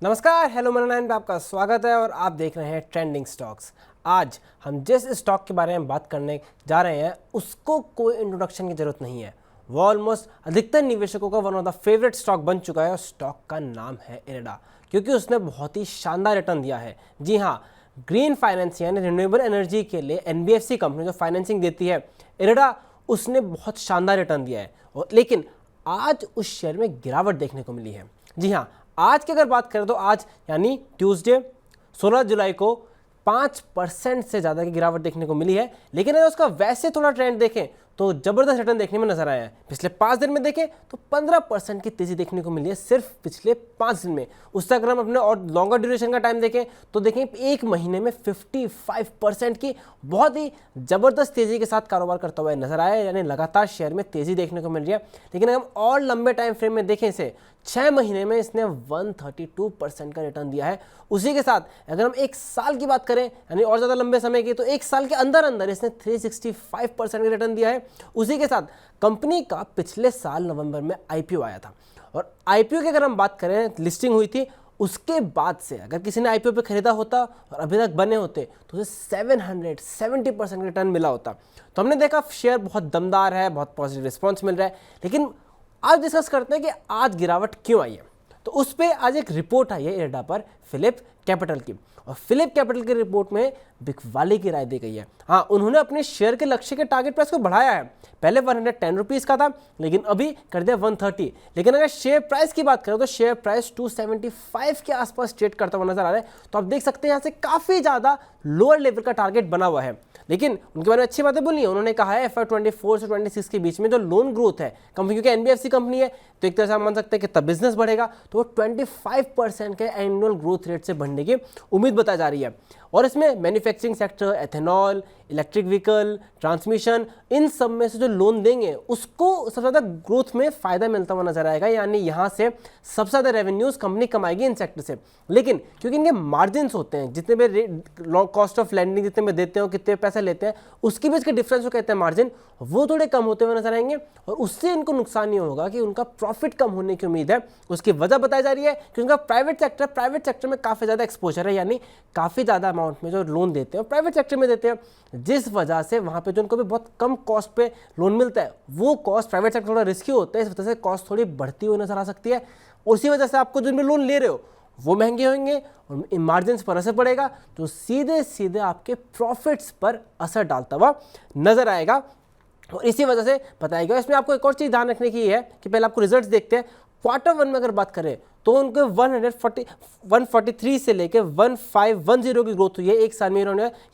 नमस्कार, हेलो मनोनयन पे आपका स्वागत है और आप देख रहे हैं ट्रेंडिंग स्टॉक्स। आज हम जिस स्टॉक के बारे में बात करने जा रहे हैं उसको कोई इंट्रोडक्शन की जरूरत नहीं है। वो ऑलमोस्ट अधिकतर निवेशकों का one of the favourite stock बन चुका है और स्टॉक का नाम है इरेडा, क्योंकि उसने बहुत ही शानदार रिटर्न दिया है। जी हाँ, ग्रीन फाइनेंस यानी रिन्यूएबल एनर्जी के लिए एनबीएफसी कंपनी जो फाइनेंसिंग देती है इरेडा, उसने बहुत शानदार रिटर्न दिया है। लेकिन आज उस शेयर में गिरावट देखने को मिली है। जी हाँ, आज की अगर बात करें तो आज यानी ट्यूसडे 16 जुलाई को 5% से ज़्यादा की गिरावट देखने को मिली है। लेकिन अगर उसका वैसे थोड़ा ट्रेंड देखें तो ज़बरदस्त रिटर्न देखने में नजर आया है। पिछले 5 दिन में देखें तो 15% की तेज़ी देखने को मिली है सिर्फ पिछले 5 दिन में। उससे अगर हम अपने और लॉन्गर ड्यूरेशन का टाइम देखें तो देखें एक महीने में 55% की बहुत ही ज़बरदस्त तेज़ी के साथ कारोबार करता हुआ नजर आया है, यानी लगातार शेयर में तेज़ी देखने को मिल रही है। लेकिन अगर हम और लंबे टाइम फ्रेम में देखें इसे 6 महीने में इसने 132% का रिटर्न दिया है। उसी के साथ अगर हम एक साल की बात करें यानी और ज़्यादा लंबे समय की, तो एक साल के अंदर अंदर इसने 365% का रिटर्न दिया है। उसी के साथ कंपनी का पिछले साल नवंबर में आईपीओ आया था और आईपीओ की अगर हम बात करें, लिस्टिंग हुई थी, उसके बाद से अगर किसी ने आईपीओ पे खरीदा होता और अभी तक बने होते तो उसे 770% का रिटर्न मिला होता। तो हमने देखा शेयर बहुत दमदार है, बहुत पॉजिटिव रिस्पॉन्स मिल रहा है। लेकिन आज डिस्कस करते हैं कि आज गिरावट क्यों आई है। तो उस पर आज एक रिपोर्ट आई है इरेडा पर फिलिप कैपिटल की, और फिलिप कैपिटल की रिपोर्ट में बिकवाली की राय दी गई है। हाँ, उन्होंने अपने शेयर के लक्ष्य के टारगेट प्राइस को बढ़ाया है। पहले 110 रुपीज़ का था, लेकिन अभी कर दिया 130। लेकिन अगर शेयर प्राइस की बात करें तो शेयर प्राइस 275 के आसपास ट्रेड करता हुआ नजर आ रहा है। तो आप देख सकते हैं यहाँ से काफ़ी ज़्यादा लोअर लेवल का टारगेट बना हुआ है। लेकिन उनके बारे में अच्छी बातें बोली है। उन्होंने कहा है FY24 से 26 के बीच में जो लोन ग्रोथ है कंपनी, क्योंकि एनबीएफसी कंपनी है तो एक तरह से हम मान सकते हैं कि तब बिजनेस बढ़ेगा, तो वो 25% के एनुअल ग्रोथ रेट से बढ़ने की उम्मीद बताई जा रही है। और इसमें manufacturing sector, ethanol, electric vehicle, transmission, इन सब में से जो लोन देंगे उसको सबसे ज़्यादा ग्रोथ में फ़ायदा मिलता हुआ नजर आएगा, यानी यहाँ से सबसे ज़्यादा रेवेन्यूज़ कंपनी कमाएगी इन सेक्टर से। लेकिन क्योंकि इनके मार्जिन्स होते हैं, जितने भी कॉस्ट ऑफ लैंडिंग जितने में देते हो, कितने पैसे लेते हैं, उसके बीच के डिफरेंस जो कहते हैं मार्जिन, वो थोड़े कम होते हुए नजर आएंगे और उससे इनको नुकसान नहीं होगा कि उनका प्रॉफिट कम होने की उम्मीद है। उसकी वजह बताई जा रही है कि उनका प्राइवेट सेक्टर में काफ़ी ज़्यादा एक्सपोजर है, यानी काफ़ी ज़्यादा अमाउंट में जो लोन देते हैं प्राइवेट सेक्टर में देते हैं, जिस वजह से वहाँ पे जो उनको भी बहुत कम कॉस्ट पे लोन मिलता है, वो कॉस्ट प्राइवेट सेक्टर थोड़ा रिस्की होता है, इस वजह से कॉस्ट थोड़ी बढ़ती हुई नजर आ सकती है। उसी वजह से आपको जो भी लोन ले रहे हो वो महंगे होंगे और मार्जिन पर असर पड़ेगा, तो सीधे सीधे आपके प्रॉफिट्स पर असर डालता हुआ नजर आएगा। और इसी वजह से बताया गया। इसमें आपको एक और चीज़ ध्यान रखने की है कि पहले आपको रिजल्ट्स देखते हैं। Q1 में अगर बात करें तो उनके 143 से लेकर 1510 की ग्रोथ हुई है एक साल में,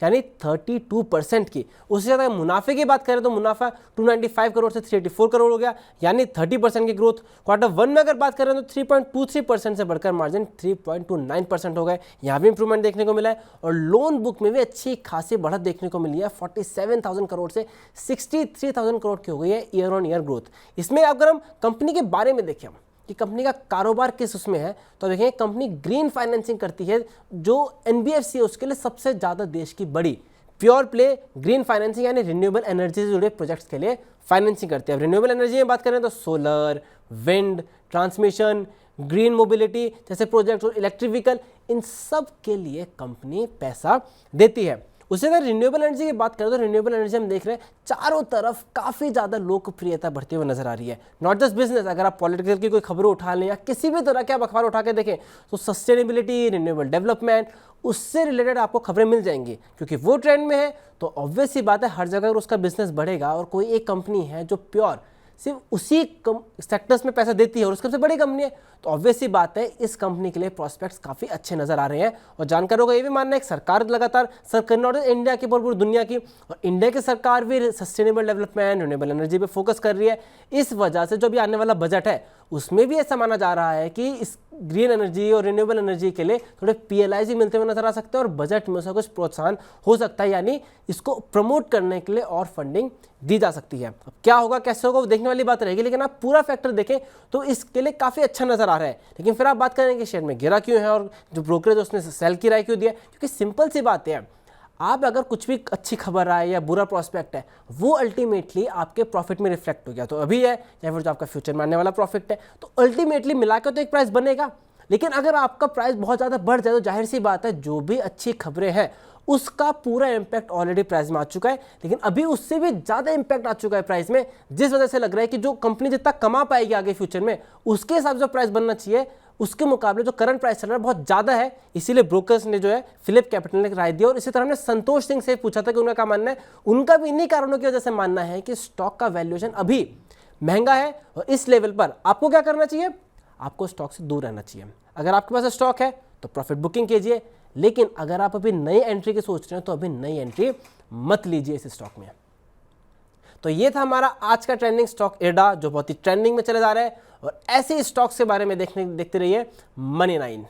यानी 32% की। उससे ज़्यादा मुनाफे की बात करें तो मुनाफा 295 करोड़ से 384 करोड़ हो गया, यानी 30% की ग्रोथ। Q1 में अगर बात करें तो 3.23% से बढ़कर मार्जिन 3.29% हो गए, यहाँ भी इंप्रूवमेंट देखने को मिला है। और लोन बुक में भी अच्छी खासी बढ़त देखने को मिली है, 47,000 करोड़ से 63,000 करोड़ की हो गई है ईयर ऑन ईयर ग्रोथ। इसमें अगर हम कंपनी के बारे में देखें कि कंपनी का कारोबार किस उसमें है, तो देखें कंपनी ग्रीन फाइनेंसिंग करती है, जो एनबीएफसी है उसके लिए सबसे ज़्यादा देश की बड़ी प्योर प्ले ग्रीन फाइनेंसिंग यानी रिन्यूएबल एनर्जी से जुड़े प्रोजेक्ट्स के लिए फाइनेंसिंग करती है। अब रिन्यूएबल एनर्जी में बात करें तो solar, wind, transmission, green mobility जैसे प्रोजेक्ट और इलेक्ट्रिक व्हीकल, इन सब के लिए कंपनी पैसा देती है। उसी तरह रिन्यूएबल एनर्जी की बात करें तो रिन्यूएबल एनर्जी हम देख रहे हैं चारों तरफ काफ़ी ज़्यादा लोकप्रियता बढ़ती हुई नजर आ रही है। नॉट जस्ट बिजनेस, अगर आप पॉलिटिकल की कोई खबरें उठा लें या किसी भी तरह के आप अखबार उठा के देखें तो सस्टेनेबिलिटी, रिन्यूएबल डेवलपमेंट, उससे रिलेटेड आपको खबरें मिल जाएंगी, क्योंकि वो ट्रेंड में है। तो ऑब्वियस सी बात है हर जगह उसका बिजनेस बढ़ेगा और कोई एक कंपनी है जो प्योर सिर्फ उसी सेक्टर्स में पैसा देती है और उसकी सबसे बड़ी कंपनी है, तो ऑब्वियस सी बात है इस कंपनी के लिए प्रॉस्पेक्ट्स काफ़ी अच्छे नजर आ रहे हैं। और जानकारों का ये भी मानना है कि सरकार लगातार नॉट इंडिया की पूरी दुनिया की, और इंडिया की सरकार भी सस्टेनेबल डेवलपमेंट, रिन्यूएबल एनर्जी पे फोकस कर रही है। इस वजह से जो भी आने वाला बजट है उसमें भी ऐसा माना जा रहा है कि इस ग्रीन एनर्जी और रिन्यूएबल एनर्जी के लिए थोड़े PLIs भी मिलते हुए नजर आ सकते हैं और बजट में उसका कुछ प्रोत्साहन हो सकता है, यानी इसको प्रमोट करने के लिए और फंडिंग दी जा सकती है। अब क्या होगा कैसे होगा वो देखने वाली बात रहेगी, लेकिन आप पूरा फैक्टर देखें तो इसके लिए काफ़ी अच्छा नजर आ रहा है। लेकिन फिर आप बात करें कि शेयर में गिरा क्यों है और जो ब्रोकरेज उसने सेल की राय क्यों दिया, क्योंकि सिंपल सी बात है, आप अगर कुछ भी अच्छी खबर आए या बुरा प्रोस्पेक्ट है वो अल्टीमेटली आपके प्रॉफिट में रिफ्लेक्ट हो गया, तो अभी है या फिर जो आपका फ्यूचर में आने वाला प्रॉफिट है, तो अल्टीमेटली मिलाकर तो एक प्राइस बनेगा। लेकिन अगर आपका प्राइस बहुत ज़्यादा बढ़ जाए तो जाहिर सी बात है जो भी अच्छी खबरें हैं उसका पूरा इंपैक्ट ऑलरेडी प्राइस में आ चुका है, लेकिन अभी उससे भी ज़्यादा इंपैक्ट आ चुका है प्राइस में, जिस वजह से लग रहा है कि जो कंपनी जितना कमा पाएगी आगे फ्यूचर में उसके हिसाब से प्राइस बनना चाहिए उसके मुकाबले जो करंट प्राइस चल रहा है बहुत ज़्यादा है। इसीलिए ब्रोकर्स ने जो है फिलिप कैपिटल ने राय दी। और इसी तरह हमने संतोष सिंह से पूछा था कि उनका क्या मानना है, उनका भी इन्हीं कारणों की वजह से मानना है कि स्टॉक का वैल्यूएशन अभी महंगा है और इस लेवल पर आपको क्या करना चाहिए, आपको स्टॉक से दूर रहना चाहिए। अगर आपके पास स्टॉक है तो प्रॉफिट बुकिंग कीजिए, लेकिन अगर आप अभी नई एंट्री की सोच रहे हैं तो अभी नई एंट्री मत लीजिए इस स्टॉक में। तो ये था हमारा आज का ट्रेंडिंग स्टॉक इरडा, जो बहुत ही ट्रेंडिंग में चले जा रहा है। और ऐसे स्टॉक्स के बारे में देखते रहिए मनी 9।